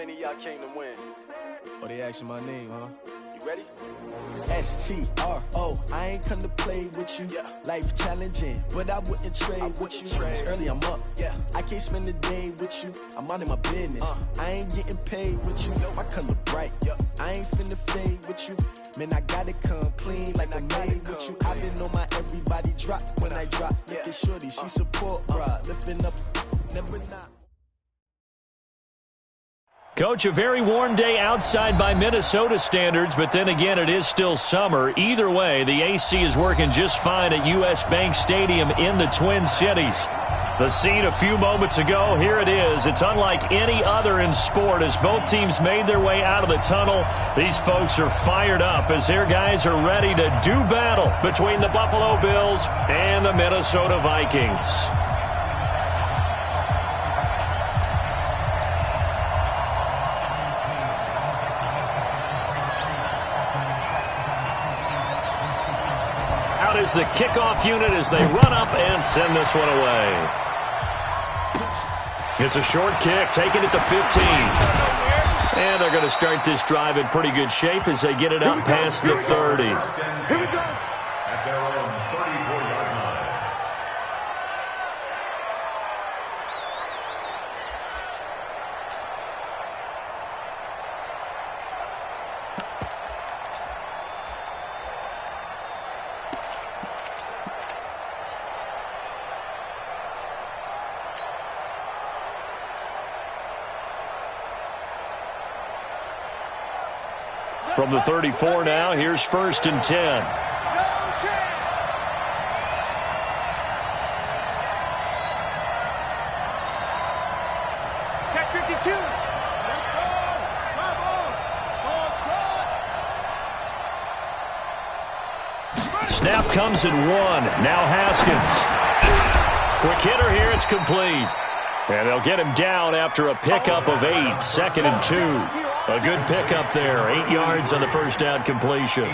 many of y'all came to win? Oh, they asking my name, huh? You ready? S-T-R-O, I ain't come to play with you. Yeah. Life challenging, but I wouldn't trade with you. It's early, I'm up. Yeah. I can't spend the day with you. I'm minding my business. I ain't getting paid with you. My color bright. I ain't finna fade with you. Man, I gotta come clean like I'm made with you. I've been on my everybody drop when I drop. Look at shorty, she support, bruh. Lifting up, never not. Coach, a very warm day outside by Minnesota standards, but then again, it is still summer. Either way, the AC is working just fine at U.S. Bank Stadium in the Twin Cities. The scene a few moments ago, here it is. It's unlike any other in sport as both teams made their way out of the tunnel. These folks are fired up as their guys are ready to do battle between the Buffalo Bills and the Minnesota Vikings. Is the kickoff unit as they run up and send this one away. It's a short kick, taking it to 15. And they're going to start this drive in pretty good shape as they get it out past the 30. Here we go. At their own 34-yard line. From the 34 now, here's 1st and 10. Check 52. Snap comes at 1. Now Haskins. Quick hitter here, it's complete. And they'll get him down after a pickup of 8, 2nd and 2. A good pickup there, 8 yards on the first down completion.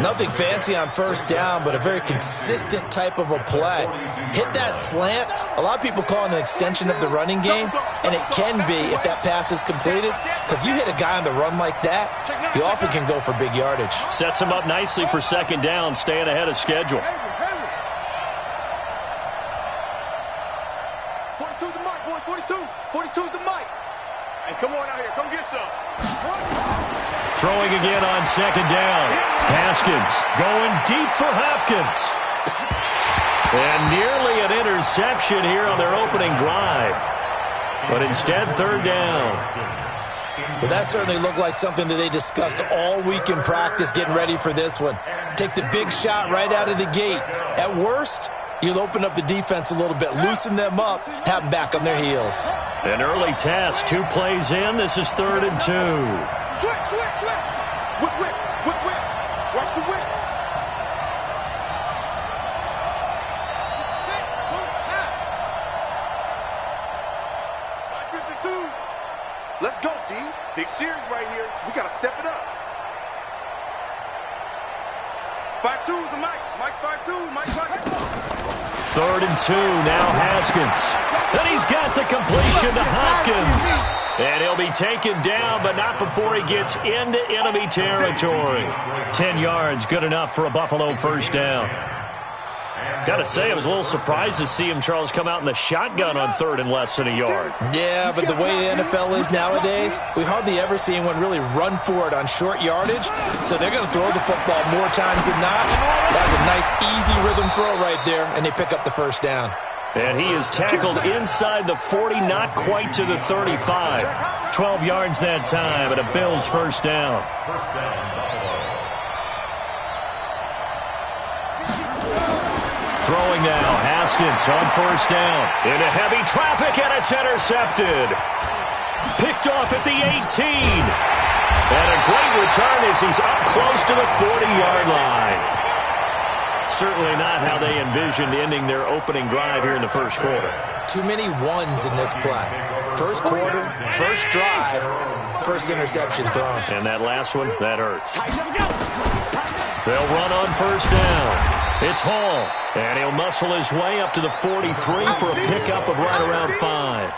Nothing fancy on first down, but a very consistent type of a play. Hit that slant. A lot of people call it an extension of the running game, and it can be if that pass is completed, because you hit a guy on the run like that, he often can go for big yardage. Sets him up nicely for 2nd down, staying ahead of schedule. 42's the mic, boys. 42's the mic. Hey, come on out here. Come get some. Throwing again on 2nd down. Haskins going deep for Hopkins. And nearly an interception here on their opening drive. But instead, 3rd down. Well, that certainly looked like something that they discussed all week in practice getting ready for this one. Take the big shot right out of the gate. At worst, you'll open up the defense a little bit, loosen them up, have them back on their heels. An early test, 2 plays in. This is 3rd and 2. Switch. Whip. Watch the whip. Let's go, D. Big series right here. So we got to step it up. 5-2's the mic. Mike 5-2. Mike 5-2. 3rd and 2. Now Haskins. And he's got the completion to Hopkins. And he'll be taken down, but not before he gets into enemy territory. 10 yards, good enough for a Buffalo first down. Got to say, I was a little surprised to see him, Charles, come out in the shotgun on 3rd and less than a yard. Yeah, but the way the NFL is nowadays, we hardly ever see anyone really run for it on short yardage. So they're going to throw the football more times than not. That's a nice, easy rhythm throw right there, and they pick up the first down. And he is tackled inside the 40, not quite to the 35. 12 yards that time, and a Bills first down. Throwing now, Haskins on first down. Into heavy traffic, and it's intercepted. Picked off at the 18. And a great return as he's up close to the 40-yard line. Certainly not how they envisioned ending their opening drive here in the first quarter. Too many ones in this play. First quarter, first drive, first interception thrown. And that last one, that hurts. They'll run on first down. It's Hall, and he'll muscle his way up to the 43 for a pickup of right around 5.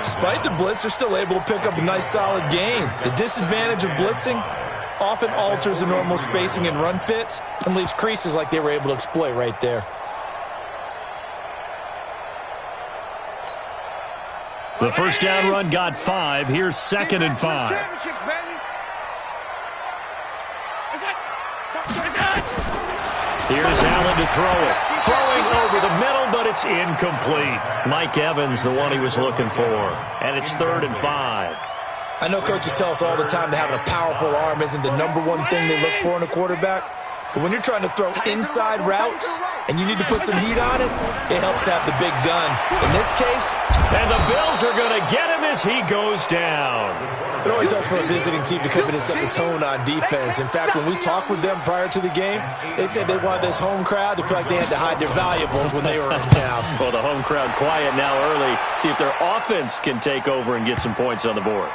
Despite the blitz, they're still able to pick up a nice solid gain. The disadvantage of blitzing often alters the normal spacing and run fits and leaves creases like they were able to exploit right there. The first down run got 5. Here's 2nd and 5. Here's Allen to throw it. Throwing over the middle, but it's incomplete. Mike Evans, the one he was looking for. And it's 3rd and 5. I know coaches tell us all the time that having a powerful arm isn't the #1 thing they look for in a quarterback. But when you're trying to throw inside routes and you need to put some heat on it, it helps to have the big gun. In this case, and the Bills are going to get him as he goes down. It always helps for a visiting team to come in and set the tone on defense. In fact, when we talked with them prior to the game, they said they wanted this home crowd to feel like they had to hide their valuables when they were in town. Well, the home crowd quiet now early. See if their offense can take over and get some points on the board.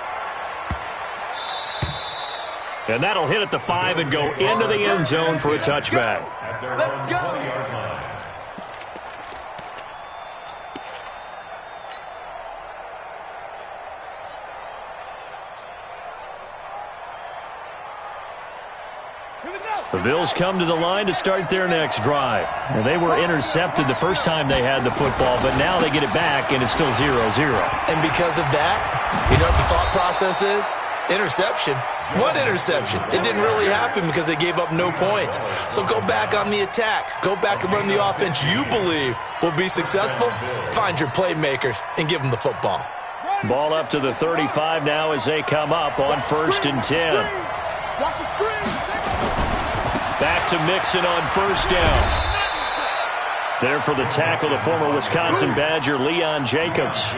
And that'll hit at the 5 and go into the end zone for a touchback. Let's go. The Bills come to the line to start their next drive. Well, they were intercepted the first time they had the football, but now they get it back, and it's still 0-0. And because of that, you know what the thought process is? Interception. What interception? It didn't really happen because they gave up no points. So go back on the attack. Go back and run the offense you believe will be successful. Find your playmakers and give them the football. Ball up to the 35 now as they come up on 1st and 10. Watch the screen. Back to Mixon on 1st down. There for the tackle, the former Wisconsin Badger, Leon Jacobs.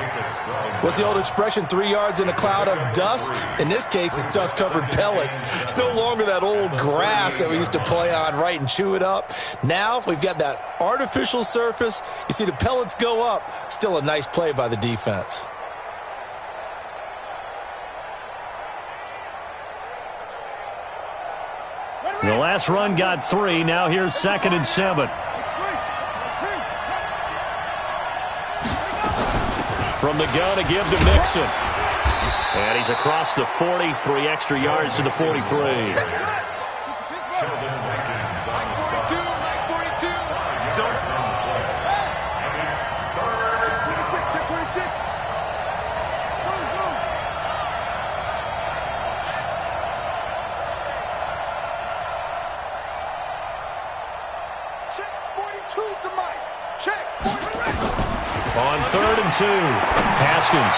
What's the old expression, 3 yards in a cloud of dust? In this case, it's dust-covered pellets. It's no longer that old grass that we used to play on, right, and chew it up. Now we've got that artificial surface. You see the pellets go up. Still a nice play by the defense. The last run got 3. Now here's 2nd and 7. From the gun to give to Mixon. And he's across the 40, 3 extra yards to the 43. On 3rd and 2, Haskins.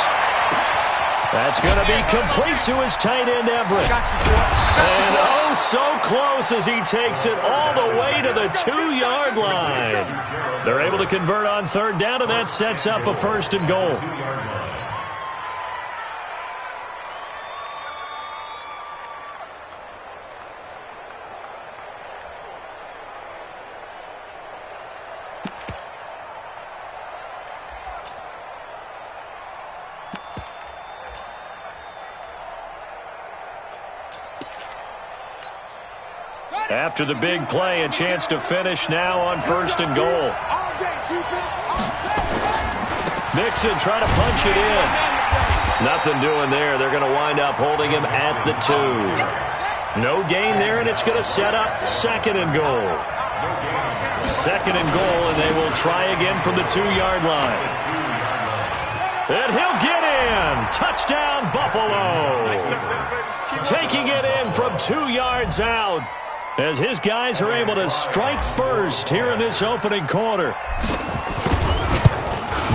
That's going to be complete to his tight end, Everett. And oh, so close as he takes it all the way to the 2-yard line. They're able to convert on 3rd down, and that sets up a 1st and goal. After the big play, a chance to finish now on 1st and goal. Mixon trying to punch it in. Nothing doing there. They're going to wind up holding him at the 2. No gain there, and it's going to set up 2nd and goal. 2nd and goal, and they will try again from the 2-yard line. And he'll get in. Touchdown, Buffalo. Taking it in from 2 yards out, as his guys are able to strike first here in this opening quarter.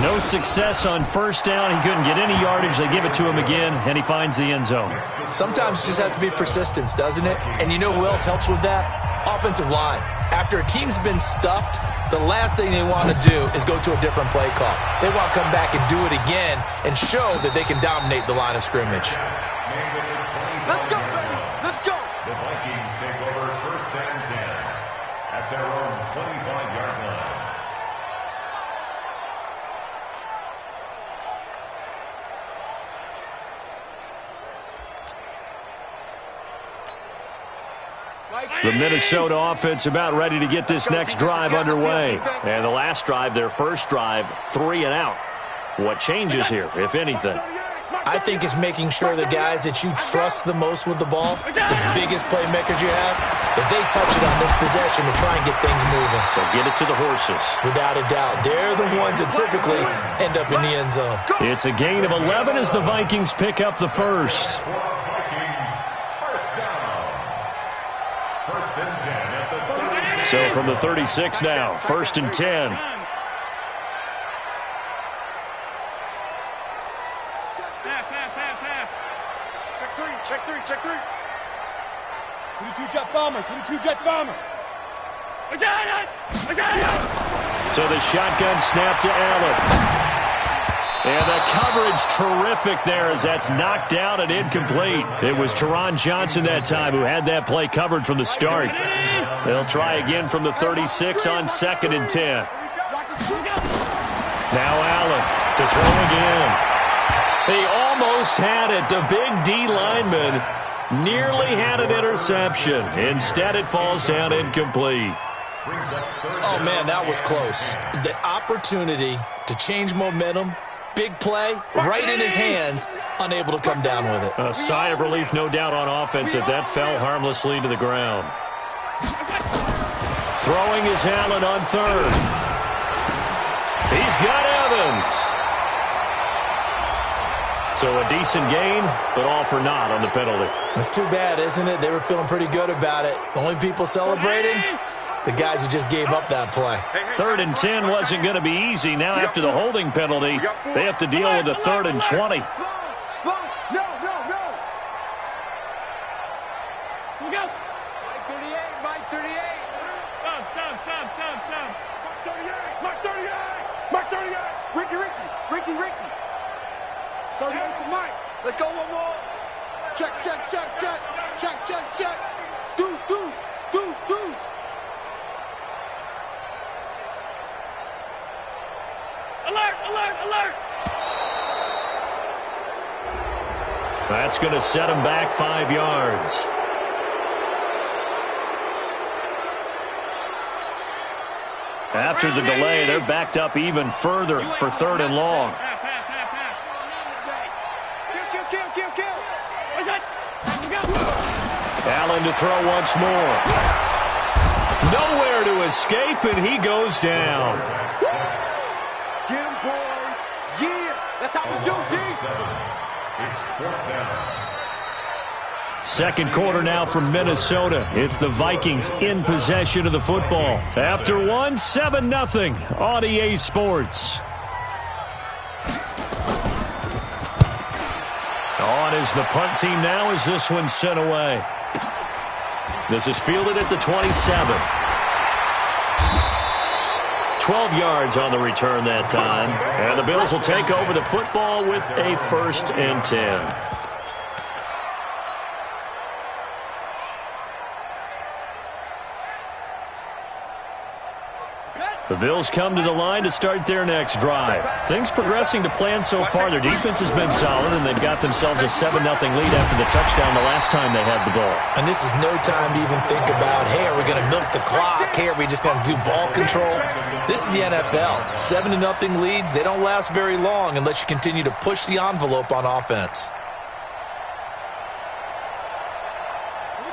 No success on 1st down. He couldn't get any yardage. They give it to him again, and he finds the end zone. Sometimes it just has to be persistence, doesn't it? And you know who else helps with that? Offensive line. After a team's been stuffed, the last thing they want to do is go to a different play call. They want to come back and do it again and show that they can dominate the line of scrimmage. Let's go, baby. Let's go. The Vikings take over 1st and 10 at their own 25-yard line. The Minnesota offense about ready to get this next drive underway. And the last drive, their first drive, 3 and out. What changes here, if anything? I think it's making sure the guys that you trust the most with the ball, the biggest playmakers you have, that they touch it on this possession to try and get things moving. So get it to the horses. Without a doubt. They're the ones that typically end up in the end zone. It's a gain of 11 as the Vikings pick up the first. So from the 36 now, 1st and 10. Check three. 22 jet bomber. So the shotgun snap to Allen. And the coverage terrific there as that's knocked down and incomplete. It was Teron Johnson that time who had that play covered from the start. They'll try again from the 36 on 2nd and 10. Now Allen to throw again. He almost had it. The big D lineman nearly had an interception. Instead, it falls down incomplete. Oh, man, that was close. The opportunity to change momentum, big play, right in his hands, unable to come down with it. A sigh of relief, no doubt, on offense that fell harmlessly to the ground. Throwing is Allen on 3rd. He's got Evans. So a decent gain, but all for naught on the penalty. It's too bad, isn't it? They were feeling pretty good about it. The only people celebrating, the guys who just gave up that play. 3rd and 10 wasn't going to be easy. Now after the holding penalty, they have to deal with a 3rd and 20. No. Mike 38. Mike 38. Ricky. 38 to Mike. Let's go one more. Check. Deuce. Alert. That's going to set him back 5 yards. After the delay, they're backed up even further for 3rd and long. Allen to throw once more. Nowhere to escape, and he goes down. Get him, boys. Yeah, that's how we do it. It's 4th down. Second quarter now from Minnesota. It's the Vikings in possession of the football. After 7-0 on EA Sports. On is the punt team now as this one's sent away. This is fielded at the 27. 12 yards on the return that time. And the Bills will take over the football with a 1st and 10. The Bills come to the line to start their next drive. Things progressing to plan so far. Their defense has been solid, and they've got themselves a 7-0 lead after the touchdown the last time they had the ball. And this is no time to even think about, hey, are we going to milk the clock? Hey, are we just going to do ball control? This is the NFL. 7-0 leads, they don't last very long unless you continue to push the envelope on offense.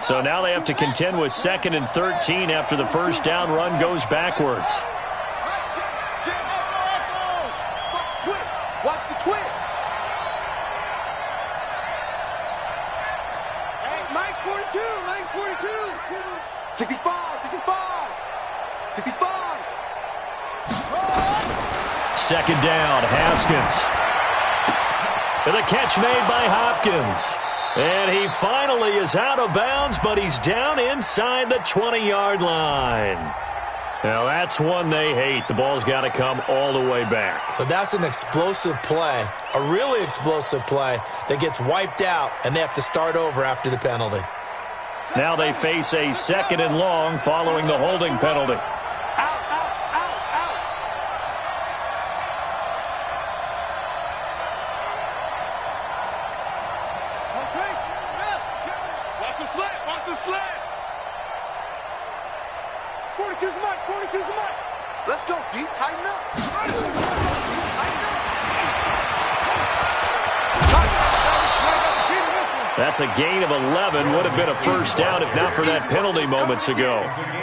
So now they have to contend with 2nd and 13 after the first down run goes backwards. Watch the twist. Hey, Mike's 42. 65. 2nd down, Haskins. And the catch made by Hopkins. And he finally is out of bounds, but he's down inside the 20-yard line. Now, that's one they hate. The ball's got to come all the way back. So that's an explosive play, a really explosive play that gets wiped out, and they have to start over after the penalty. Now they face a 2nd and long following the holding penalty. Watch the slant. 42's the mark. 42's the mark. Let's go, D. Tighten up. Tighten up. That's a gain of 11. Would have been a first down if not for that penalty moments ago.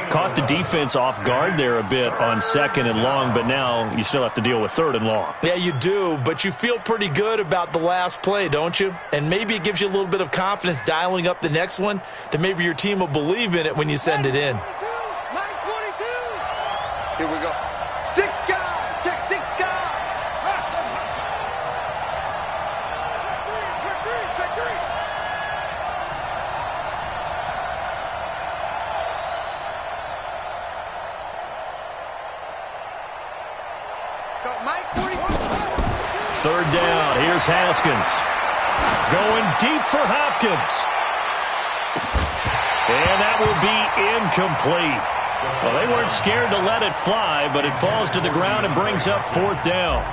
Caught the defense off guard there a bit on 2nd and long, but now you still have to deal with 3rd and long. Yeah, you do, but you feel pretty good about the last play, don't you? And maybe it gives you a little bit of confidence dialing up the next one that maybe your team will believe in it when you send it in. Here we go. 6 guys. Check 6 guys. Check 3. Mike, 3rd down. Here's Haskins. Going deep for Hopkins. And that will be incomplete. Well, they weren't scared to let it fly, but it falls to the ground and brings up 4th down.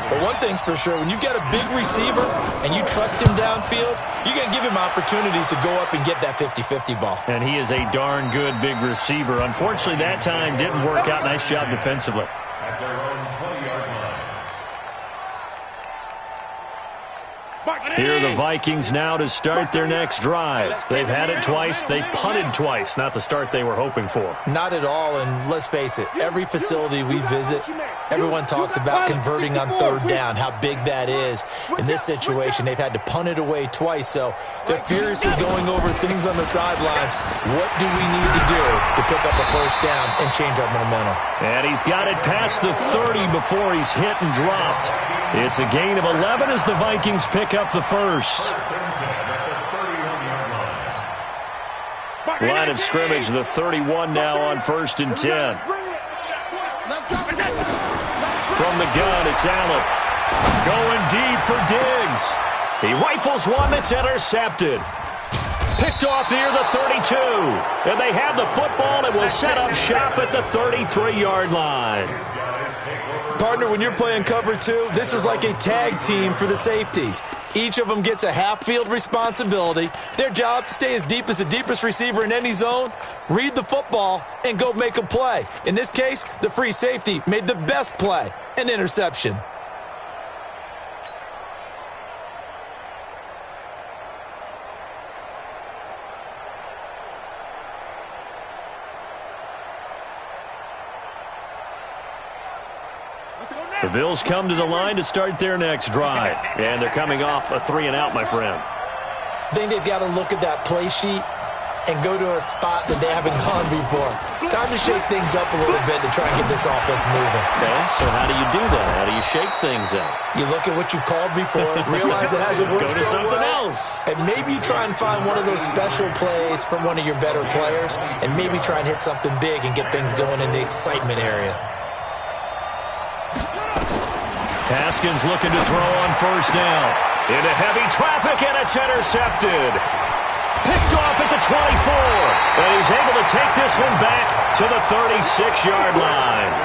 But one thing's for sure, when you've got a big receiver and you trust him downfield, you're going to give him opportunities to go up and get that 50-50 ball. And he is a darn good big receiver. Unfortunately, that time didn't work out. Nice job defensively. At their own 20-yard line. Here are the Vikings now to start their next drive. They've had it twice. They've punted twice. Not the start they were hoping for. Not at all, and let's face it, every facility we visit, everyone talks about converting on 3rd down, how big that is. In this situation, they've had to punt it away twice, so they're furiously going over things on the sidelines. What do we need to do to pick up a first down and change our momentum? And he's got it past the 30 before he's hit and dropped. It's a gain of 11 as the Vikings pick up the first. Line of scrimmage, the 31 now on 1st and 10. From the gun, it's Allen. Going deep for Diggs. He rifles one that's intercepted. Picked off near the 32. And they have the football and will set up shop at the 33-yard line. Partner, when you're playing cover 2, this is like a tag team for the safeties. Each of them gets a half-field responsibility. Their job, stay as deep as the deepest receiver in any zone, read the football, and go make a play. In this case, the free safety made the best play, an interception. The Bills come to the line to start their next drive. And they're coming off a 3-and-out, my friend. I think they've got to look at that play sheet and go to a spot that they haven't gone before. Time to shake things up a little bit to try and get this offense moving. Okay, so how do you do that? How do you shake things up? You look at what you've called before, realize it hasn't worked Go to so something well, else. and maybe you try and find one of those special plays from one of your better players, and maybe try and hit something big and get things going in the excitement area. Haskins looking to throw on 1st down. Into heavy traffic, and it's intercepted. Picked off at the 24. And he's able to take this one back to the 36-yard line.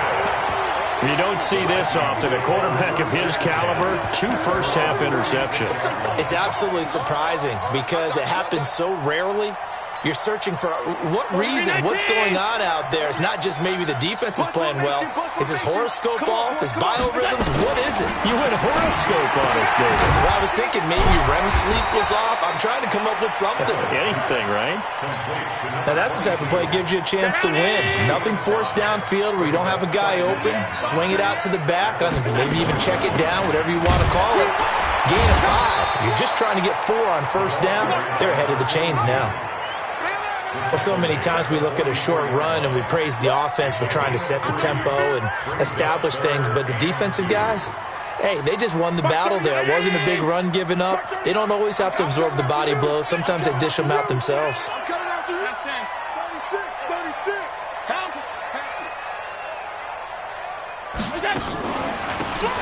You don't see this often. A quarterback of his caliber, 2 first-half interceptions. It's absolutely surprising because it happens so rarely. You're searching for what reason, what's going on out there. It's not just maybe the defense is playing well. Is his horoscope off? His biorhythms? What is it? You went horoscope on us, David. Well, I was thinking maybe REM sleep was off. I'm trying to come up with something. Anything, right? Now, that's the type of play that gives you a chance to win. Nothing forced downfield where you don't have a guy open. Swing it out to the back, maybe even check it down, whatever you want to call it. Gain of 5. You're just trying to get 4 on 1st down. They're ahead of the chains now. Well, so many times we look at a short run and we praise the offense for trying to set the tempo and establish things, but the defensive guys, hey, they just won the battle there. It wasn't a big run given up. They don't always have to absorb the body blows. Sometimes they dish them out themselves. I'm coming after you. 36.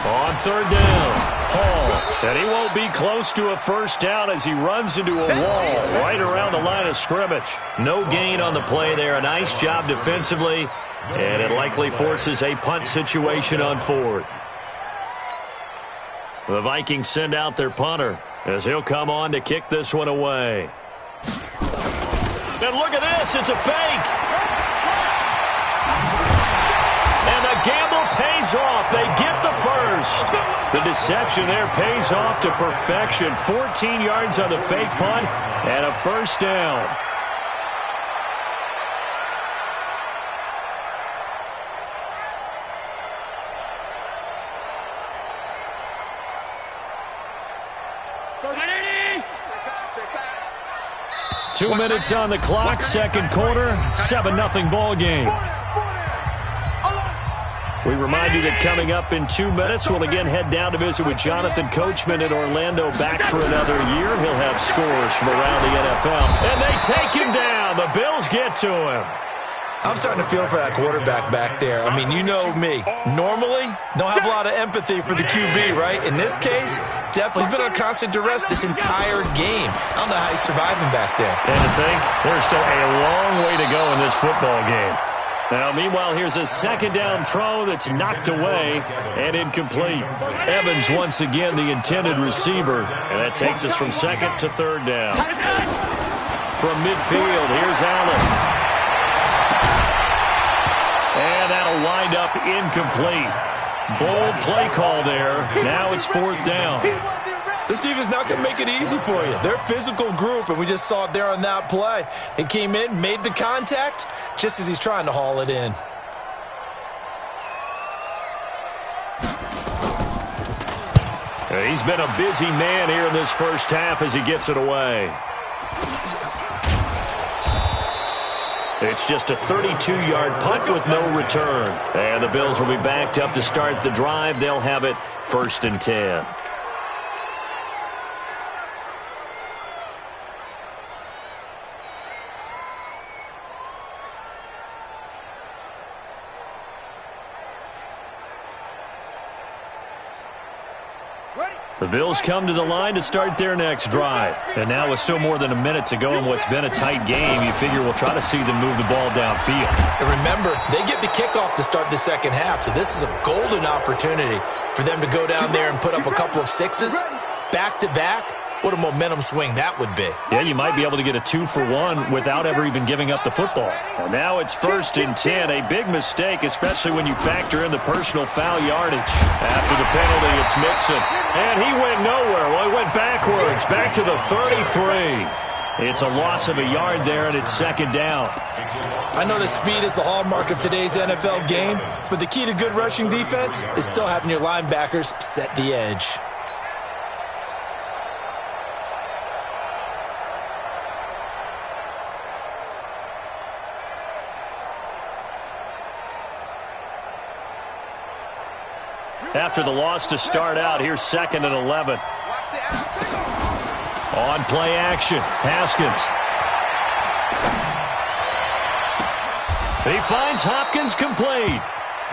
On 3rd down, Hall, and he won't be close to a first down as he runs into a wall right around the line of scrimmage. No gain on the play there. A nice job defensively, and it likely forces a punt situation on 4th. The Vikings send out their punter as he'll come on to kick this one away. And look at this, it's a fake. pays off. They get the first. The deception there pays off to perfection. 14 yards on the fake punt and a first down. Two minutes on the clock, second quarter, 7-0 ball game. We remind you that coming up in 2 minutes, we'll again head down to visit with Jonathan Coachman in Orlando, back for another year. He'll have scores from around the NFL. And they take him down. The Bills get to him. I'm starting to feel for that quarterback back there. I mean, you know me. Normally, don't have a lot of empathy for the QB, right? In this case, definitely. He's been on constant duress this entire game. I don't know how he's surviving back there. And to think, there's still a long way to go in this football game. Now, meanwhile, here's a second down throw that's knocked away and incomplete. Evans, once again, the intended receiver. And that takes us from second to third down. From midfield, here's Allen. And that'll wind up incomplete. Bold play call there. Now it's fourth down. This defense not going to make it easy for you. They're a physical group, and we just saw it there on that play. It came in, made the contact, just as he's trying to haul it in. He's been a busy man here in this first half as he gets it away. It's just a 32-yard punt with no return. And the Bills will be backed up to start the drive. They'll have it 1st and 10. The Bills come to the line to start their next drive. And now with still more than a minute to go in what's been a tight game, you figure we'll try to see them move the ball downfield. And remember, they get the kickoff to start the second half, so this is a golden opportunity for them to go down there and put up a couple of sixes back-to-back. What a momentum swing that would be. Yeah, you might be able to get a 2-for-1 without ever even giving up the football. And now it's 1st and 10, a big mistake, especially when you factor in the personal foul yardage. After the penalty, it's Mixon. And he went nowhere. Well, he went backwards, back to the 33. It's a loss of a yard there, and it's second down. I know that speed is the hallmark of today's NFL game, but the key to good rushing defense is still having your linebackers set the edge. After the loss to start out, here's 2nd and 11. On play action, Haskins. He finds Hopkins complete.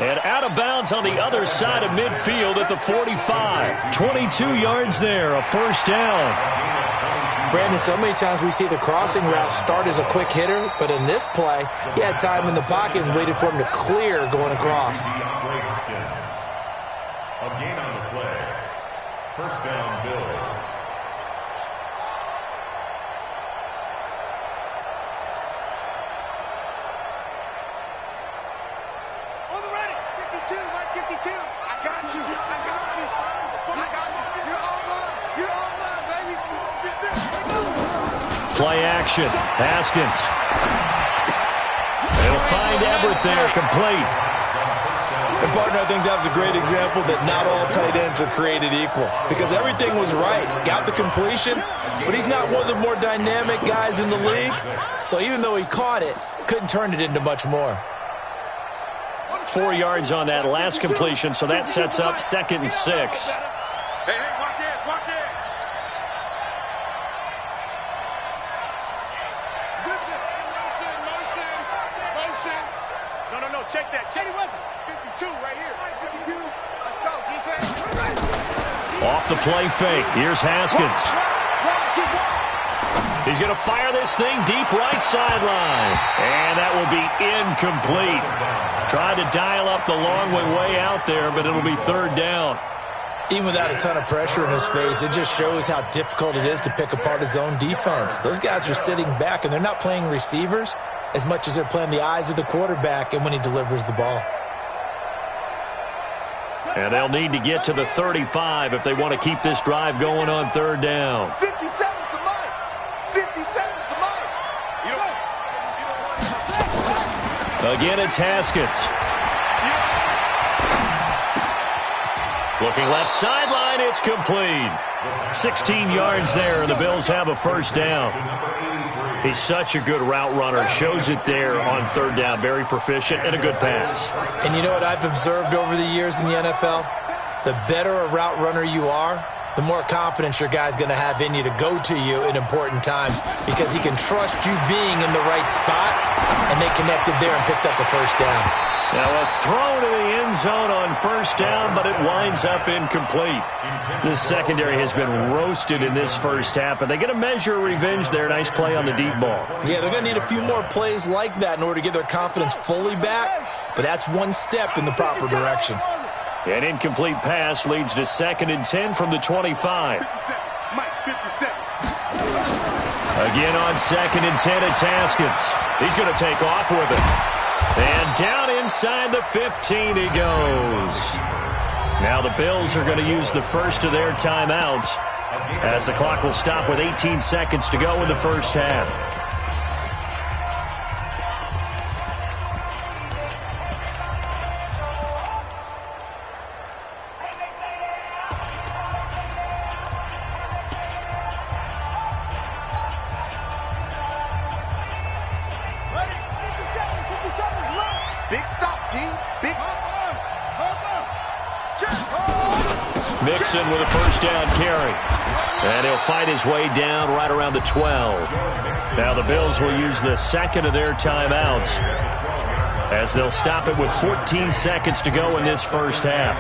And out of bounds on the other side of midfield at the 45. 22 yards there, a first down. Brandon, so many times we see the crossing route start as a quick hitter, but in this play, he had time in the pocket and waited for him to clear going across. A gain on the play. First down, Bills. On the ready. 52, 152. I got you. I got you, son. I got you. You're all mine. You're all mine, baby. Play action. Haskins. They'll find Everett there, complete. And, partner, I think that was a great example that not all tight ends are created equal because everything was right. Got the completion, but he's not one of the more dynamic guys in the league. So even though he caught it, couldn't turn it into much more. 4 yards on that last completion, so that sets up 2nd and 6. Hey, watch it. Watch it. Motion. No. Check that. Check it. 52 right here. 52. Let's go, defense. Off the play fake. Here's Haskins. He's going to fire this thing deep right sideline. And that will be incomplete. Tried to dial up the long way out there, but it'll be 3rd down. Even without a ton of pressure in his face, it just shows how difficult it is to pick apart his own defense. Those guys are sitting back, and they're not playing receivers as much as they're playing the eyes of the quarterback and when he delivers the ball. And they'll need to get to the 35 if they want to keep this drive going on third down. 57 for Mike. 57 for Mike. Again, it's Haskins. Looking left sideline, it's complete. 16 yards there, and the Bills have a first down. He's such a good route runner. Shows it there on third down. Very proficient and a good pass. And you know what I've observed over the years in the NFL? The better a route runner you are, the more confidence your guy's going to have in you to go to you in important times because he can trust you being in the right spot, and they connected there and picked up a first down. Now a throw to the end zone on first down, but it winds up incomplete. This secondary has been roasted in this first half, but they get a measure of revenge there. Nice play on the deep ball. Yeah, they're going to need a few more plays like that in order to get their confidence fully back, but that's one step in the proper direction. An incomplete pass leads to 2nd and 10 from the 25. 57. Mike, 57. Again on 2nd and 10, it's Haskins. He's going to take off with it. And down inside the 15 he goes. Now the Bills are going to use the first of their timeouts as the clock will stop with 18 seconds to go in the first half. Big stop, D. Big. Mixon with a first down carry. And he'll fight his way down right around the 12. Now the Bills will use the second of their timeouts as they'll stop it with 14 seconds to go in this first half.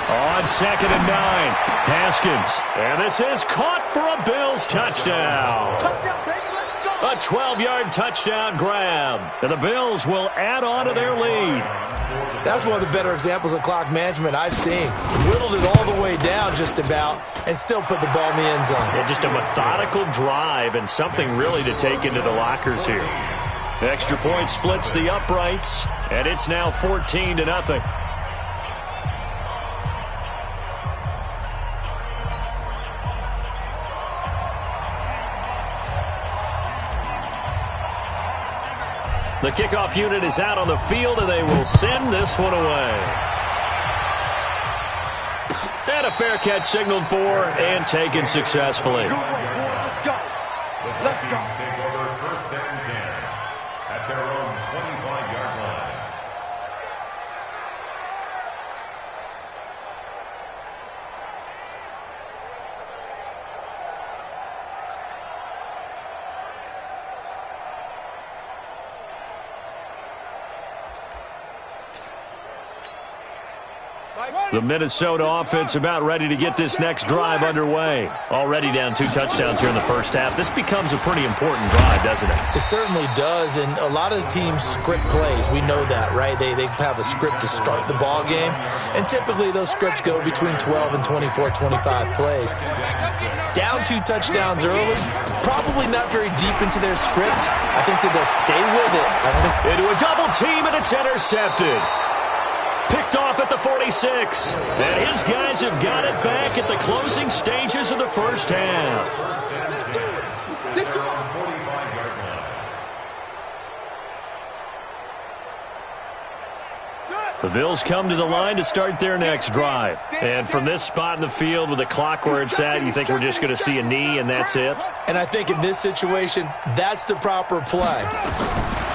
On 2nd and 9, Haskins. And this is caught for a Bills touchdown. Touchdown, baby. Let's go. A 12-yard touchdown grab. And the Bills will add on to their lead. That's one of the better examples of clock management I've seen. Whittled it all the way down just about and still put the ball in the end zone. Yeah, just a methodical drive and something really to take into the lockers here. The extra point splits the uprights, and it's now 14-0. The kickoff unit is out on the field, and they will send this one away. And a fair catch signaled for and taken successfully. Let's go. Let's go. Take over 1st and 10 at their own 25-yard line. The Minnesota offense about ready to get this next drive underway. Already down 2 touchdowns here in the first half. This becomes a pretty important drive, doesn't it? It certainly does, and a lot of the teams script plays. We know that, right? They have a script to start the ball game, and typically those scripts go between 12 and 24, 25 plays. Down 2 touchdowns early, probably not very deep into their script. I think that they'll stay with it. Into a double team, and it's intercepted. Picked off at the 46. And his guys have got it back at the closing stages of the first half. The Bills come to the line to start their next drive. And from this spot in the field with the clock where it's at, you think we're just going to see a knee and that's it? And I think in this situation, that's the proper play.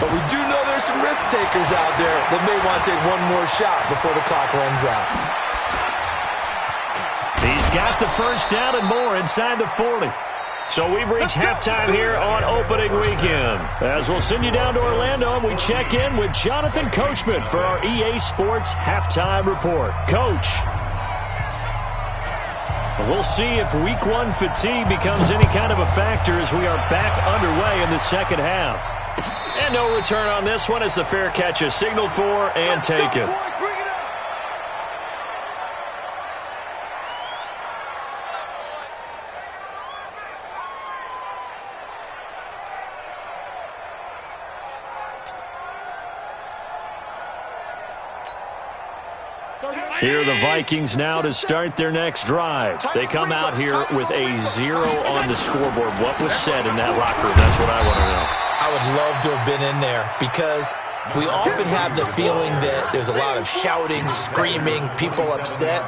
But we do know there's some risk takers out there that may want to take one more shot before the clock runs out. He's got the first down and more inside the 40. So we've reached halftime here on opening weekend. As we'll send you down to Orlando, and we check in with Jonathan Coachman for our EA Sports Halftime Report. Coach. We'll see if Week 1 fatigue becomes any kind of a factor as we are back underway in the second half. And no return on this one as the fair catch is signaled for and taken. Here are the Vikings now to start their next drive. They come out here with a 0 on the scoreboard. What was said in that locker room? That's what I want to know. I would love to have been in there because we often have the feeling that there's a lot of shouting, screaming, people upset.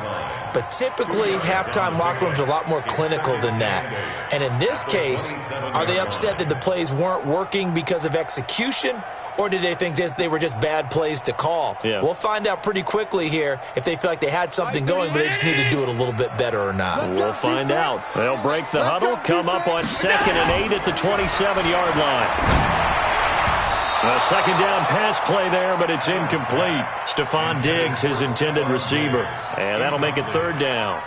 But typically, halftime locker rooms are a lot more clinical than that. And in this case, are they upset that the plays weren't working because of execution? Or did they think they were just bad plays to call? Yeah. We'll find out pretty quickly here if they feel like they had something going, but they just need to do it a little bit better or not. We'll find out. They'll break the huddle, come up on 2nd and 8 at the 27-yard line. A second down pass play there, but it's incomplete. Stephon Diggs, his intended receiver. And that'll make it 3rd down.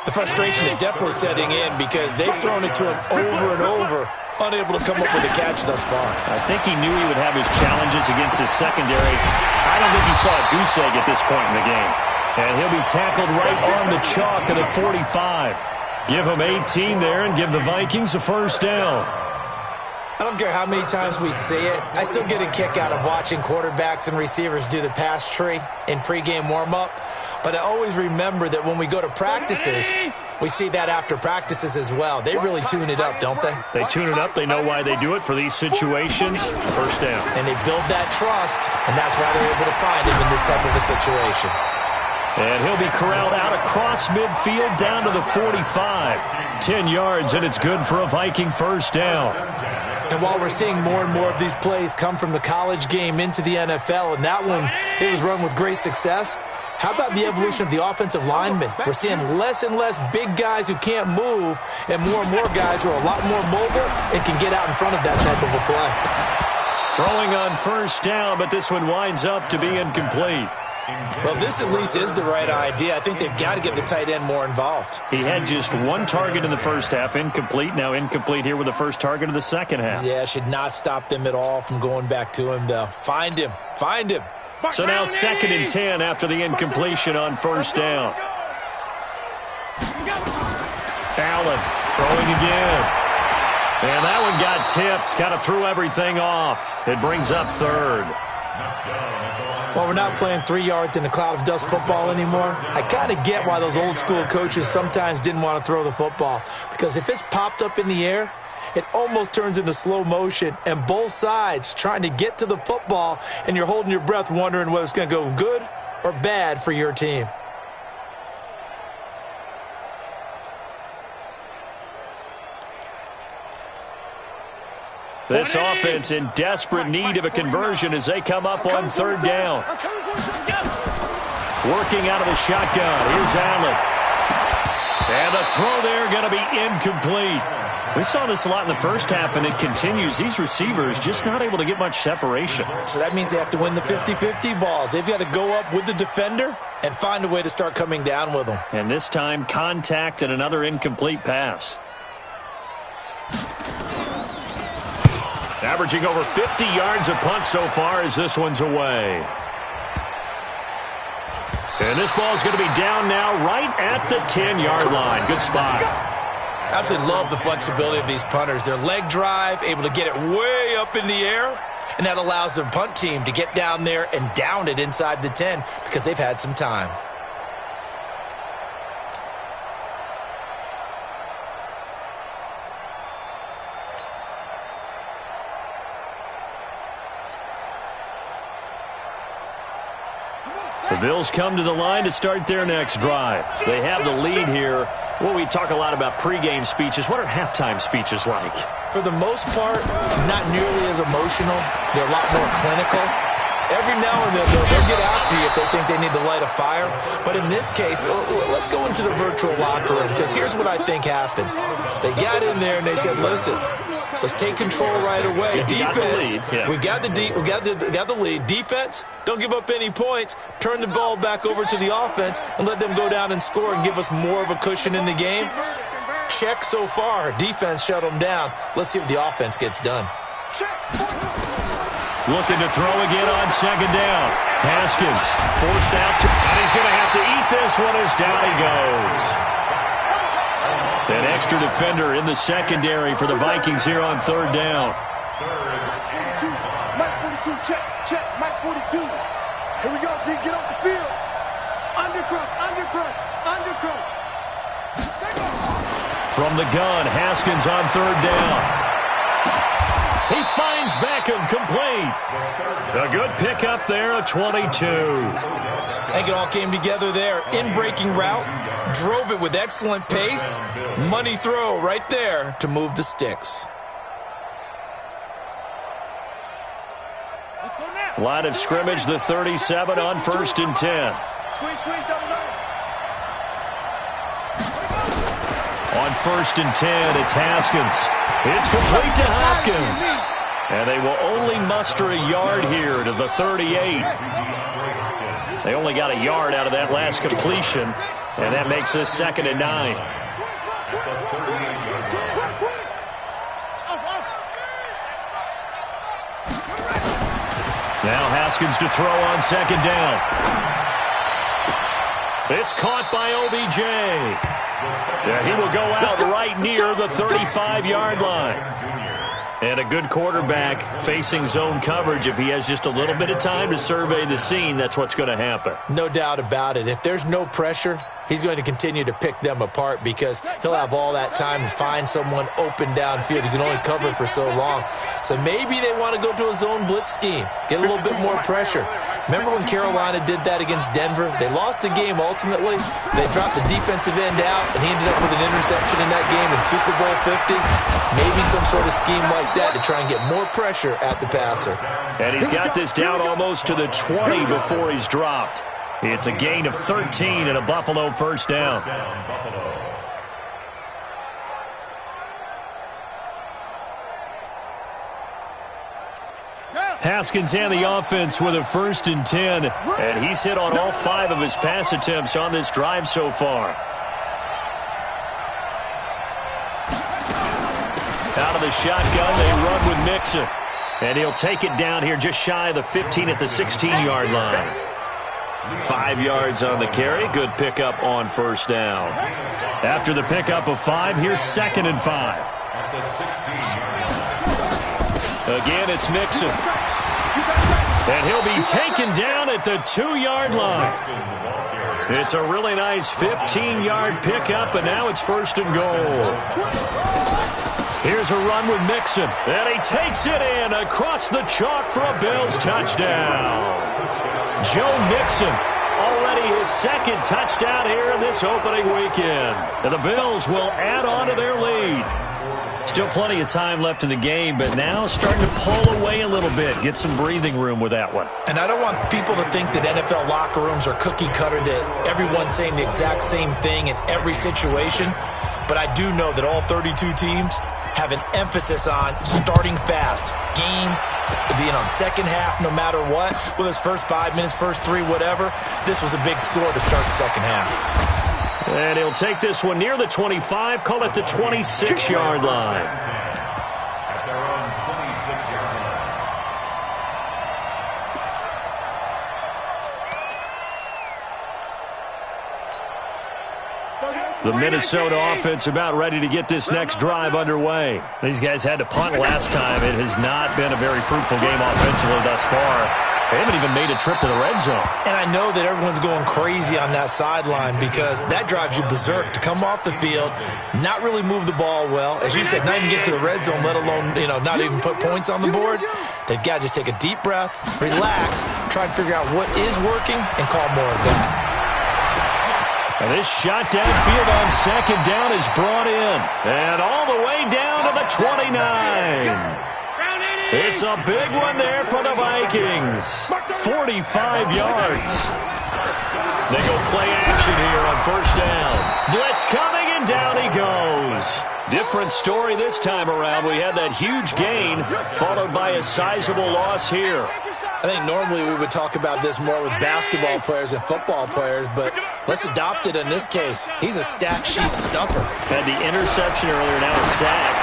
The frustration is definitely setting in because they've thrown it to him over and over, unable to come up with a catch thus far. I think he knew he would have his challenges against his secondary. I don't think he saw a goose egg at this point in the game. And he'll be tackled right on the chalk at the 45. Give him 18 there and give the Vikings a 1st down. I don't care how many times we see it. I still get a kick out of watching quarterbacks and receivers do the pass tree in pregame warm-up. But I always remember that when we go to practices, we see that after practices as well. They really tune it up, don't they? They tune it up. They know why they do it for these situations. 1st down. And they build that trust, and that's why they're able to find him in this type of a situation. And he'll be corralled out across midfield down to the 45. 10 yards, and it's good for a Viking 1st down. And while we're seeing more and more of these plays come from the college game into the NFL, and that one, it was run with great success, how about the evolution of the offensive linemen? We're seeing less and less big guys who can't move and more guys who are a lot more mobile and can get out in front of that type of a play. Throwing on 1st down, but this one winds up to be incomplete. Well, this at least is the right idea. I think they've got to get the tight end more involved. He had just 1 target in the first half, incomplete. Now incomplete here with the first target of the second half. Yeah, should not stop them at all from going back to him, though. Find him. Find him. So now 2nd and 10 after the incompletion on 1st down. Allen throwing again. And that one got tipped. Kind of threw everything off. It brings up 3rd. Well, we're not playing 3 yards in a cloud of dust football anymore. I kind of get why those old school coaches sometimes didn't want to throw the football. Because if it's popped up in the air, it almost turns into slow motion. And both sides trying to get to the football, and you're holding your breath wondering whether it's going to go good or bad for your team. This offense in desperate need of a conversion as they come up on 3rd down. Working out of the shotgun. Here's Allen. And the throw there going to be incomplete. We saw this a lot in the first half, and it continues. These receivers just not able to get much separation. So that means they have to win the 50-50 balls. They've got to go up with the defender and find a way to start coming down with them. And this time, contact and another incomplete pass. Averaging over 50 yards a punt so far as this one's away. And this ball's going to be down now right at the 10-yard line. Good spot. Absolutely love the flexibility of these punters. Their leg drive, able to get it way up in the air, and that allows the punt team to get down there and down it inside the 10 because they've had some time. The Bills come to the line to start their next drive. They have the lead here. Well, we talk a lot about pregame speeches. What are halftime speeches like? For the most part, not nearly as emotional. They're a lot more clinical. Every now and then, they'll get after you if they think they need to light a fire. But in this case, let's go into the virtual locker room, because here's what I think happened. They got in there and they said, listen, let's take control right away. Defense, we got the lead. Defense, don't give up any points. Turn the ball back over to the offense and let them go down and score and give us more of a cushion in the game. Check so far. Defense shut them down. Let's see if the offense gets done. Looking to throw again on 2nd down. Haskins forced out, and he's going to have to eat this one as down he goes. An extra defender in the secondary for the Vikings here on 3rd down. Mike 42, check, Mike 42. Here we go, D, get off the field. From the gun, Haskins on third down. He finds Beckham complete. A good pickup there, a 22. I think it all came together there. In-breaking route, drove it with excellent pace. Money throw right there to move the sticks. Line of scrimmage, the 37 on 1st and 10. Squeeze, double. On 1st and 10, it's Haskins. It's complete to Hopkins. And they will only muster a yard here to the 38. They only got a yard out of that last completion, and that makes this 2nd and 9. Now Haskins to throw on 2nd down. It's caught by OBJ. Yeah, he will go out right near the 35-yard line. And a good quarterback facing zone coverage. If he has just a little bit of time to survey the scene, that's what's going to happen. No doubt about it. If there's no pressure, he's going to continue to pick them apart because he'll have all that time to find someone open downfield. He can only cover for so long. So maybe they want to go to a zone blitz scheme, get a little bit more pressure. Remember when Carolina did that against Denver? They lost the game ultimately. They dropped the defensive end out, and he ended up with an interception in that game in Super Bowl 50. Maybe some sort of scheme like that to try and get more pressure at the passer. And he's got this down almost to the 20 before he's dropped. It's a gain of 13 and a Buffalo 1st down. Haskins and the offense with a 1st and 10. And he's hit on all 5 of his pass attempts on this drive so far. Out of the shotgun, they run with Mixon. And he'll take it down here just shy of the 15 at the 16-yard line. 5 yards on the carry. Good pickup on 1st down. After the pickup of 5, here's 2nd and 5. Again, it's Mixon. And he'll be taken down at the 2-yard line. It's a really nice 15-yard pickup, and now it's 1st and goal. Here's a run with Mixon, and he takes it in across the chalk for a Bills touchdown. Joe Mixon, already his 2nd touchdown here in this opening weekend. And the Bills will add on to their lead. Still plenty of time left in the game, but now starting to pull away a little bit. Get some breathing room with that one. And I don't want people to think that NFL locker rooms are cookie cutter, that everyone's saying the exact same thing in every situation. But I do know that all 32 teams have an emphasis on starting fast. Game, being on second half no matter what. Whether it's first 5 minutes, first 3, whatever. This was a big score to start the second half. And he'll take this one near the 25, call it the 26-yard line. At their own 26-yard line. The Minnesota offense about ready to get this next drive underway. These guys had to punt last time. It has not been a very fruitful game offensively thus far. They haven't even made a trip to the red zone. And I know that everyone's going crazy on that sideline because that drives you berserk to come off the field, not really move the ball well. As you said, not even get to the red zone, let alone, not even put points on the board. They've got to just take a deep breath, relax, try and figure out what is working, and call more of that. And this shot downfield on 2nd down is brought in. And all the way down to the 29. It's a big one there for the Vikings. 45 yards. They go play action here on 1st down. Blitz coming, and down he goes. Different story this time around. We had that huge gain, followed by a sizable loss here. I think normally we would talk about this more with basketball players and football players, but let's adopt it in this case. He's a stat sheet stuffer. Had the interception earlier, now a sack.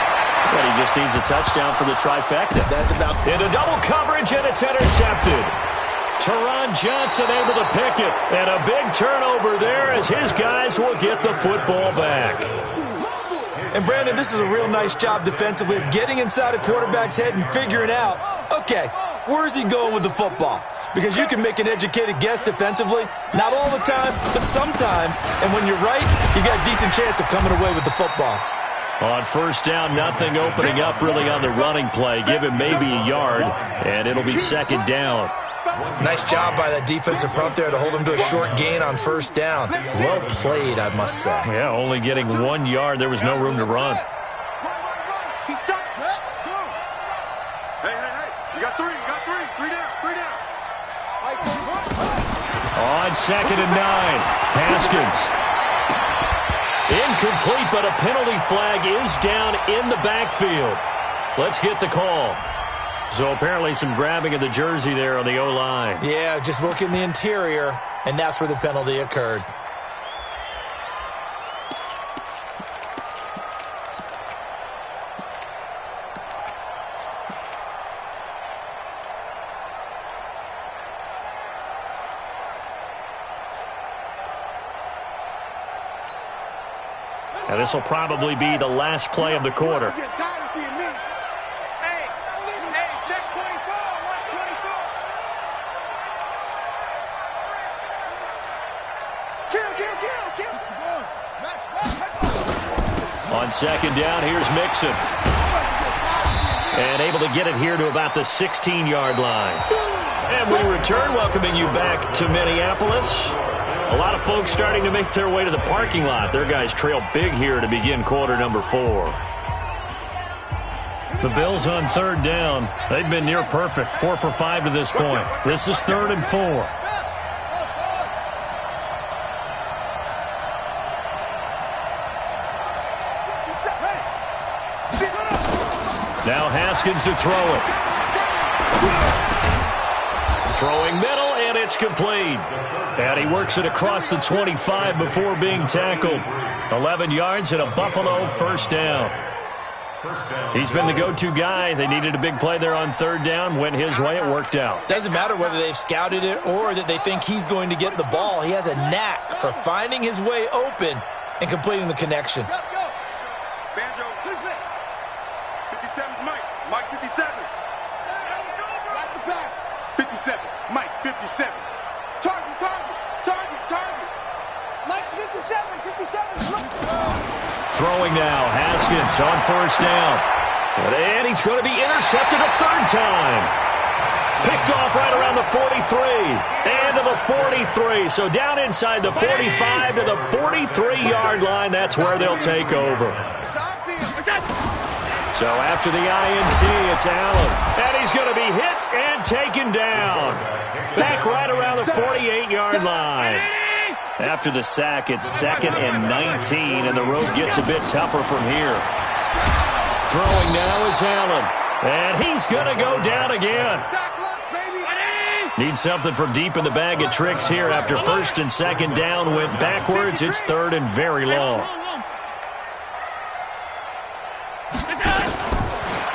But he just needs a touchdown for the trifecta. That's about into double coverage, and it's intercepted. Teron Johnson able to pick it. And a big turnover there as his guys will get the football back. And Brandon, this is a real nice job defensively of getting inside a quarterback's head and figuring out, okay, where's he going with the football? because you can make an educated guess defensively. Not all the time, but sometimes. And when you're right, you got a decent chance of coming away with the football. On first down, nothing opening up really on the running play. Give him maybe a yard, and it'll be second down. Nice job by that defensive front there to hold him to a short gain on first down. Well played, I must say. Yeah, only getting 1 yard. There was no room to run. You got three. Three down. On second and 9, Haskins. Incomplete, but a penalty flag is down in the backfield. Let's get the call. So apparently some grabbing of the jersey there on the O-line. Yeah, just working the interior, and that's where the penalty occurred. Now this will probably be the last play of the quarter. Hey, check 24. Watch 24. Kill. On second down, here's Mixon. And able to get it here to about the 16-yard line. And we return, welcoming you back to Minneapolis. A lot of folks starting to make their way to the parking lot. Their guys trail big here to begin quarter number 4. The Bills on third down. They've been near perfect, 4 for 5 to this point. This is 3rd and 4. Now Haskins to throw it. Throwing middle, and it's complete. And he works it across the 25 before being tackled. 11 yards and a Buffalo first down. He's been the go-to guy. They needed a big play there on third down. Went his way. It worked out. Doesn't matter whether they've scouted it or that they think he's going to get the ball. He has a knack for finding his way open and completing the connection. Banjo, 57, Mike 57. Watch the pass. 57, Mike 57. Target. Mike's 57. Throwing now. Haskins on first down. And he's going to be intercepted a third time. Picked off right around the 43. And to the 43. So down inside the 45 to the 43-yard line. That's where they'll take over. So after the INT, it's Allen. And he's going to be hit and taken down. Back right around the 48-yard line. After the sack, it's 2nd and 19, and the road gets a bit tougher from here. Throwing now is Allen. And he's going to go down again. Need something from deep in the bag of tricks here. After first and second down went backwards, it's 3rd and very long.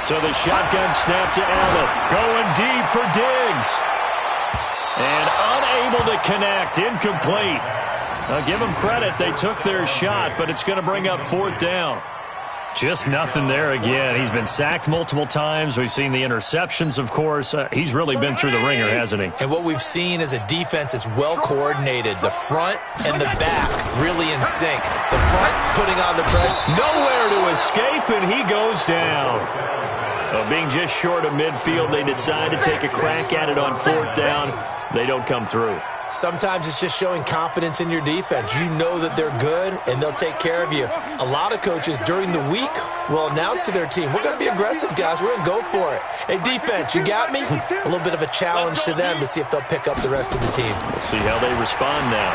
So the shotgun snap to Allen. Going deep for Diggs. And unable to connect. Incomplete. Now give them credit. They took their shot, but it's going to bring up 4th down. Just nothing there again. He's been sacked multiple times. We've seen the interceptions, of course. He's really been through the ringer, hasn't he? And what we've seen is a defense that's well coordinated. The front and the back really in sync. The front putting on the pressure. Nowhere to escape, and he goes down. Being just short of midfield, they decide to take a crack at it on 4th down. They don't come through. Sometimes it's just showing confidence in your defense. You know that they're good, and they'll take care of you. A lot of coaches during the week will announce to their team, we're going to be aggressive, guys. We're going to go for it. Hey, defense, you got me? A little bit of a challenge to them to see if they'll pick up the rest of the team. We'll see how they respond now.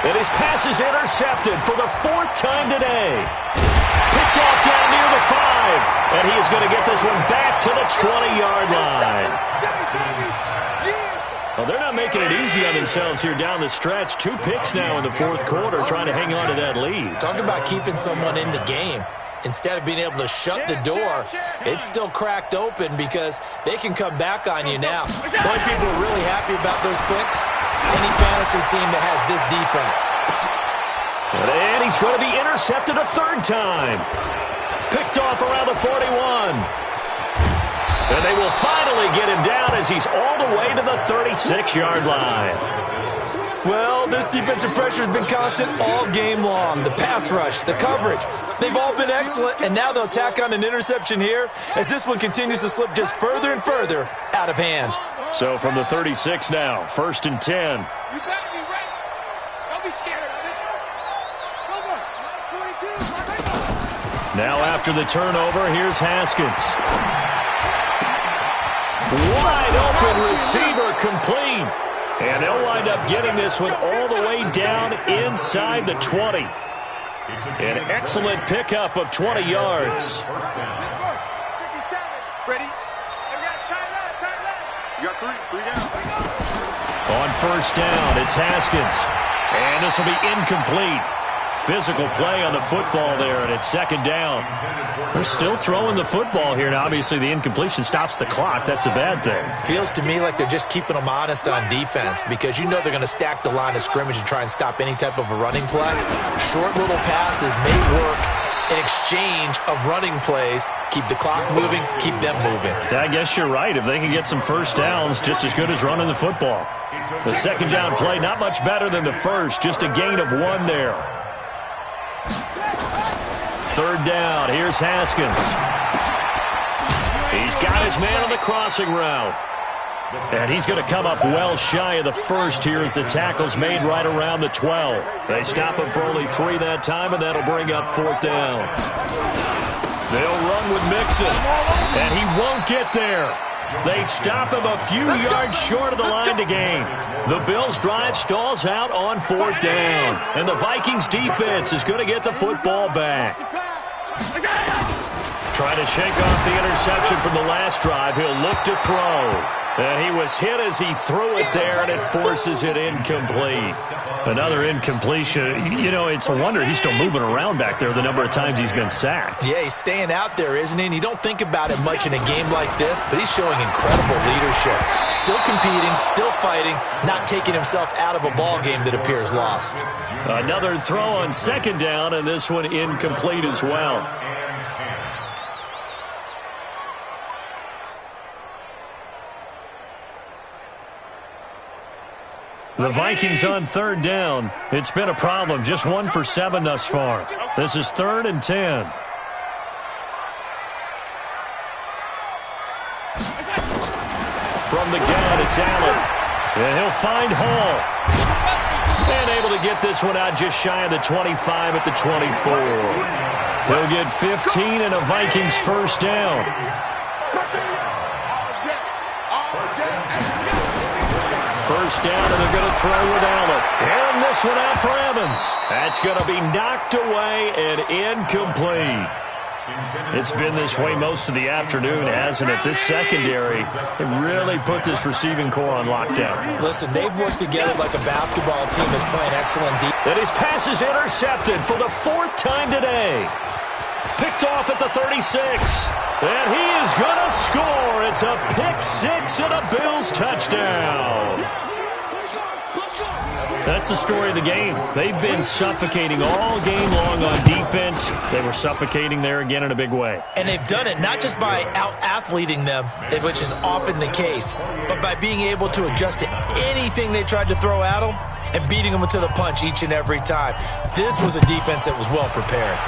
And his pass is intercepted for the 4th time today. Picked off down near the 5. And he is going to get this one back to the 20-yard line. Well, they're not making it easy on themselves here down the stretch. 2 picks now in the 4th quarter, trying to hang on to that lead. Talk about keeping someone in the game. Instead of being able to shut the door, it's still cracked open because they can come back on you now. Boy, people are really happy about those picks. Any fantasy team that has this defense. And he's going to be intercepted a 3rd time. Picked off around the 41. And they will finally get him down as he's all the way to the 36-yard line. Well, this defensive pressure has been constant all game long. The pass rush, the coverage, they've all been excellent, and now they'll tack on an interception here as this one continues to slip just further and further out of hand. So from the 36 now, 1st and 10. You better be ready. Don't be scared of it. Come on. 42. Now after the turnover, here's Haskins. Wide open receiver complete. And they'll wind up getting this one all the way down inside the 20. An excellent pickup of 20 yards. 57. Ready? You got three down. On 1st down, it's Haskins. And this will be incomplete. Physical play on the football there, and it's 2nd down. They're still throwing the football here, and obviously the incompletion stops the clock. That's a bad thing. Feels to me like they're just keeping them honest on defense because you know they're going to stack the line of scrimmage and try and stop any type of a running play. Short little passes may work in exchange of running plays. Keep the clock moving, keep them moving. I guess you're right. If they can get some 1st downs, just as good as running the football. The 2nd down play, not much better than the first, just a gain of 1 there. 3rd down, here's Haskins. He's got his man on the crossing route. And he's going to come up well shy of the first here as the tackle's made right around the 12. They stop him for only 3 that time, and that'll bring up 4th down. They'll run with Mixon, and he won't get there. They stop him a few yards short of the line to gain. The Bills' drive stalls out on 4th down, and the Vikings' defense is going to get the football back. Trying to shake off the interception from the last drive. He'll look to throw. And he was hit as he threw it there, and it forces it incomplete. Another incompletion. You know, it's a wonder he's still moving around back there the number of times he's been sacked. Yeah, he's staying out there, isn't he? And you don't think about it much in a game like this, but he's showing incredible leadership. Still competing, still fighting, not taking himself out of a ball game that appears lost. Another throw on 2nd down, and this one incomplete as well. The Vikings on 3rd down. It's been a problem. Just 1 for 7 thus far. This is 3rd and 10. From the gun, it's Allen. And he'll find Hall. And able to get this one out just shy of the 25 at the 24. He'll get 15 and a Vikings 1st down. First down, and they're going to throw with Allen. And this one out for Evans. That's going to be knocked away and incomplete. It's been this way most of the afternoon, hasn't it? This secondary really put this receiving core on lockdown. Listen, they've worked together like a basketball team is playing excellent defense. And his pass is intercepted for the 4th time today. Picked off at the 36. And he is going to score. It's a pick-6 and a Bills touchdown. That's the story of the game. They've been suffocating all game long on defense. They were suffocating there again in a big way. And they've done it not just by out-athleting them, which is often the case, but by being able to adjust to anything they tried to throw at them and beating them to the punch each and every time. This was a defense that was well prepared.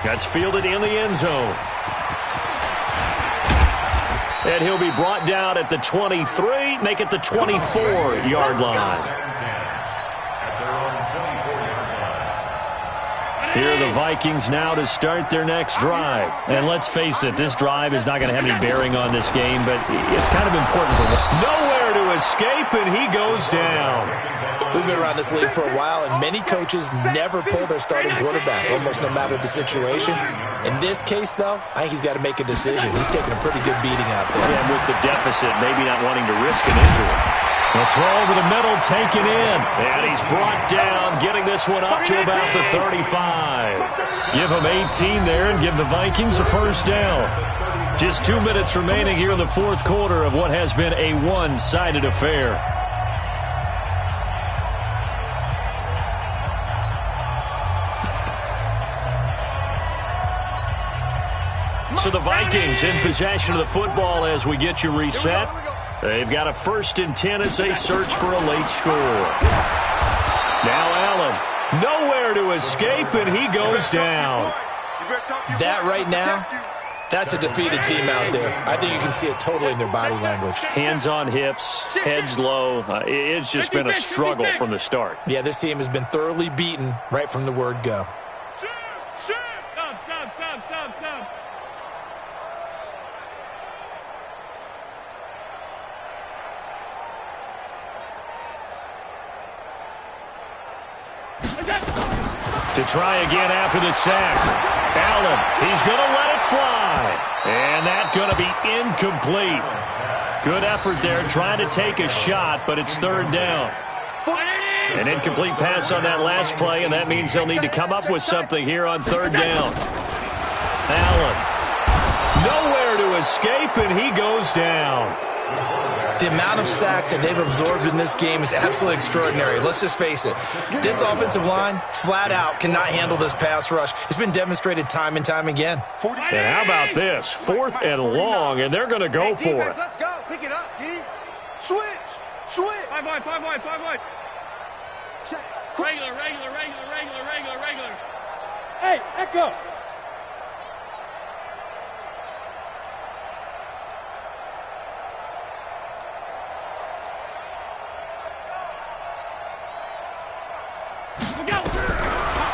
That's fielded in the end zone. And he'll be brought down at the 23, make it the 24-yard line. Here are the Vikings now to start their next drive. And let's face it, this drive is not going to have any bearing on this game, but it's kind of important for them. Nowhere to escape, and he goes down. We've been around this league for a while, and many coaches never pull their starting quarterback, almost no matter the situation. In this case, though, I think he's got to make a decision. He's taking a pretty good beating out there. And with the deficit, maybe not wanting to risk an injury. The throw over the middle, taken in. And he's brought down, getting this one up to about the 35. Give him 18 there and give the Vikings a 1st down. Just 2 minutes remaining here in the 4th quarter of what has been a one-sided affair. So the Vikings in possession of the football as we get you reset. They've got a 1st and 10 as they search for a late score. Now Allen, nowhere to escape, and he goes down. That right now, that's a defeated team out there. I think you can see it totally in their body language. Hands on hips, heads low. It's just been a struggle from the start. Yeah, this team has been thoroughly beaten right from the word go. Stop. To try again after the sack. Allen, he's going to let it fly. And that's going to be incomplete. Good effort there trying to take a shot, but it's 3rd down. An incomplete pass on that last play, and that means they'll need to come up with something here on 3rd down. Allen, nowhere to escape, and he goes down. The amount of sacks that they've absorbed in this game is absolutely extraordinary. Let's just face it. This offensive line, flat out, cannot handle this pass rush. It's been demonstrated time and time again. And how about this? 4th and long, and they're going to go for it. Let's go. Pick it up, G. Switch. 5 wide. Regular. Hey, Echo.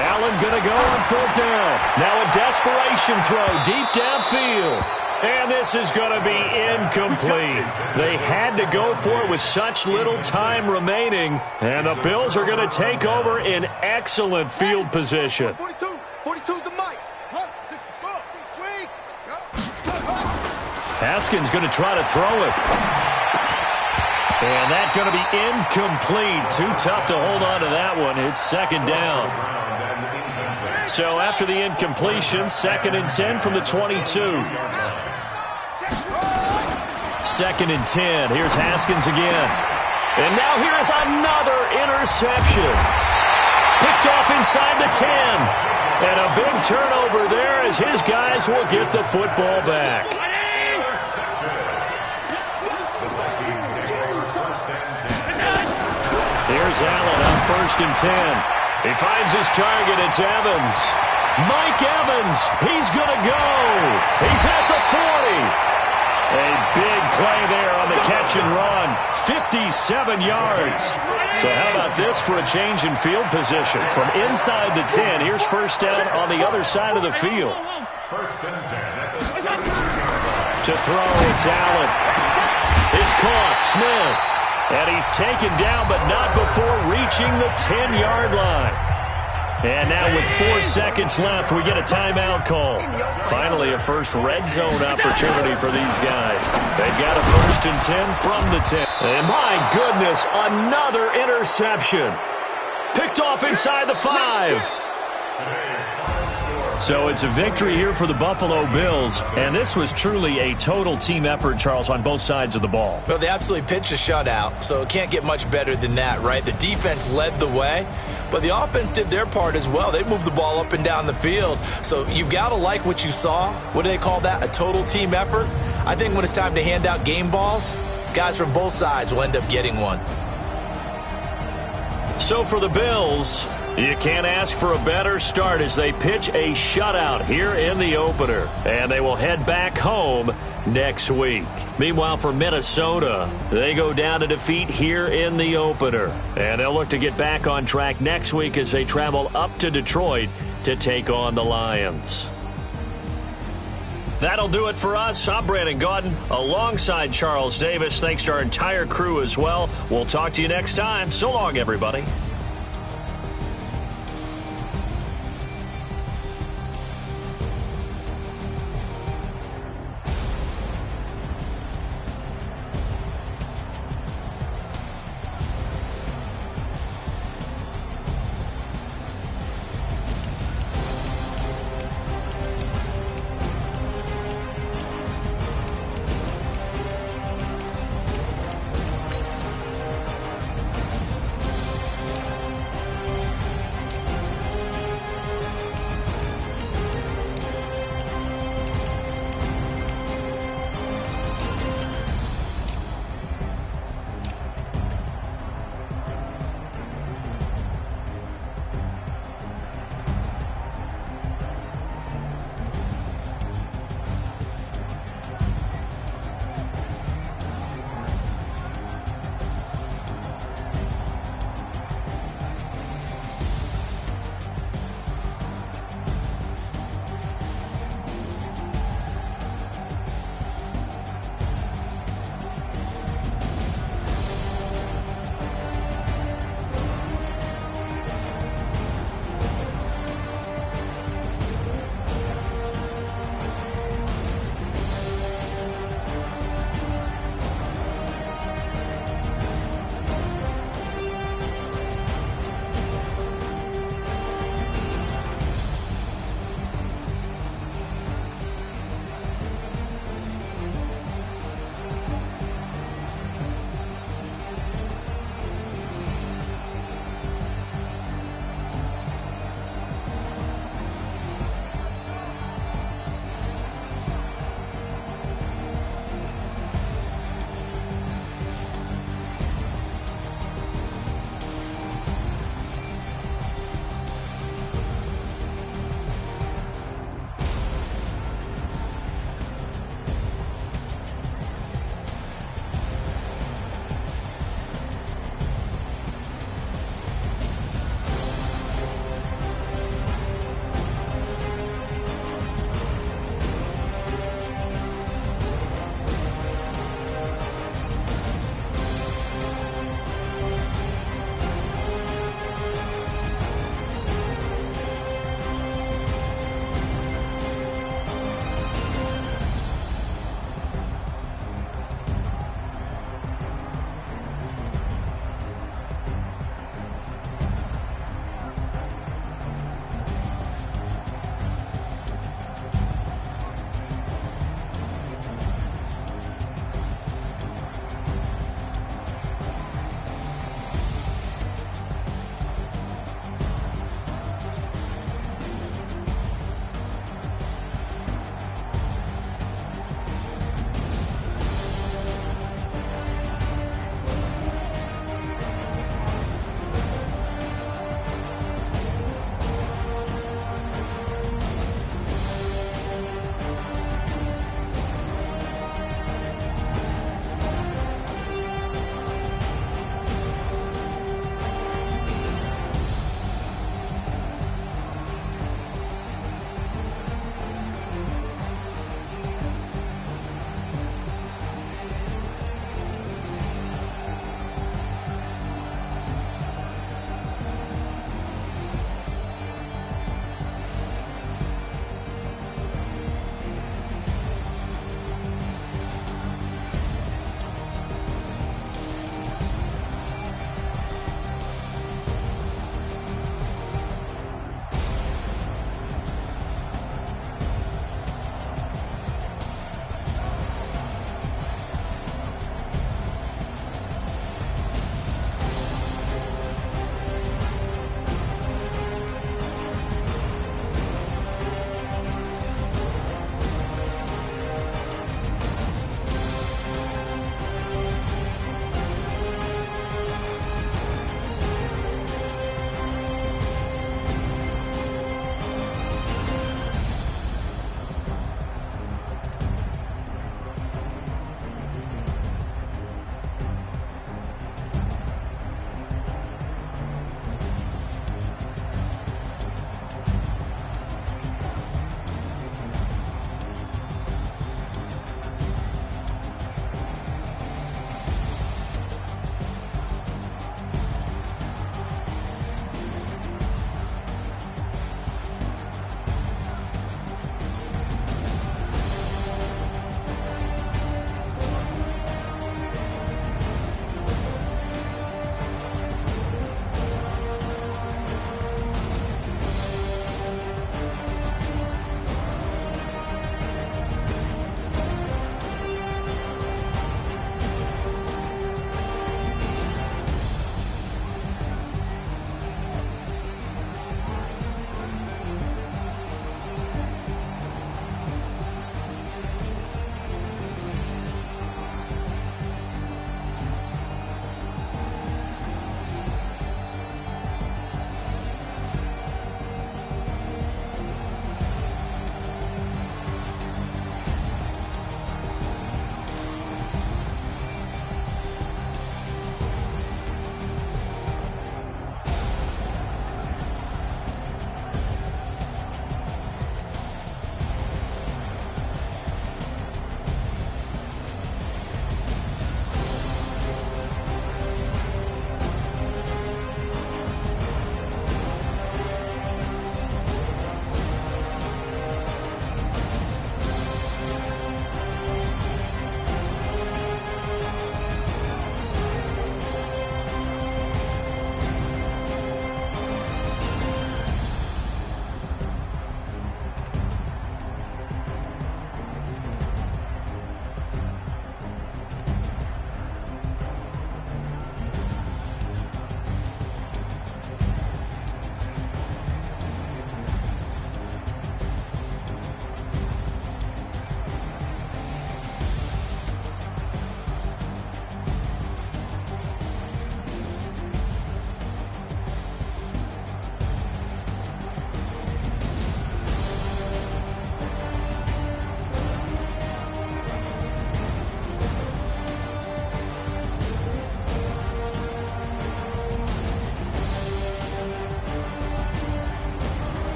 Allen going to go on 4th down. Now a desperation throw deep downfield. And this is going to be incomplete. They had to go for it with such little time remaining. And the Bills are going to take over in excellent field position. 42's the mic. 64. Swing. Let's go. Haskins going to try to throw it. And that's going to be incomplete. Too tough to hold on to that one. It's 2nd down. So after the incompletion, 2nd and 10 from the 22. 2nd and 10. Here's Haskins again. And now here is another interception. Picked off inside the 10. And a big turnover there as his guys will get the football back. Here's Allen on 1st and 10. He finds his target. It's Evans. Mike Evans. He's going to go. He's at the 40. A big play there on the catch and run. 57 yards. So how about this for a change in field position? From inside the 10, here's 1st down on the other side of the field. 1st and 10. To throw, it's Allen. It's caught. Smith. And he's taken down, but not before reaching the 10-yard line. And now with 4 seconds left, we get a timeout call. Finally, a first red zone opportunity for these guys. They've got a 1st and 10 from the 10. And my goodness, another interception. Picked off inside the 5. So it's a victory here for the Buffalo Bills, and this was truly a total team effort, Charles, on both sides of the ball. Well, they absolutely pitched a shutout, so it can't get much better than that, right? The defense led the way, but the offense did their part as well. They moved the ball up and down the field, so you've got to like what you saw. What do they call that? A total team effort? I think when it's time to hand out game balls, guys from both sides will end up getting one. So for the Bills, you can't ask for a better start as they pitch a shutout here in the opener. And they will head back home next week. Meanwhile, for Minnesota, they go down to defeat here in the opener. And they'll look to get back on track next week as they travel up to Detroit to take on the Lions. That'll do it for us. I'm Brandon Gaudin alongside Charles Davis. Thanks to our entire crew as well. We'll talk to you next time. So long, everybody.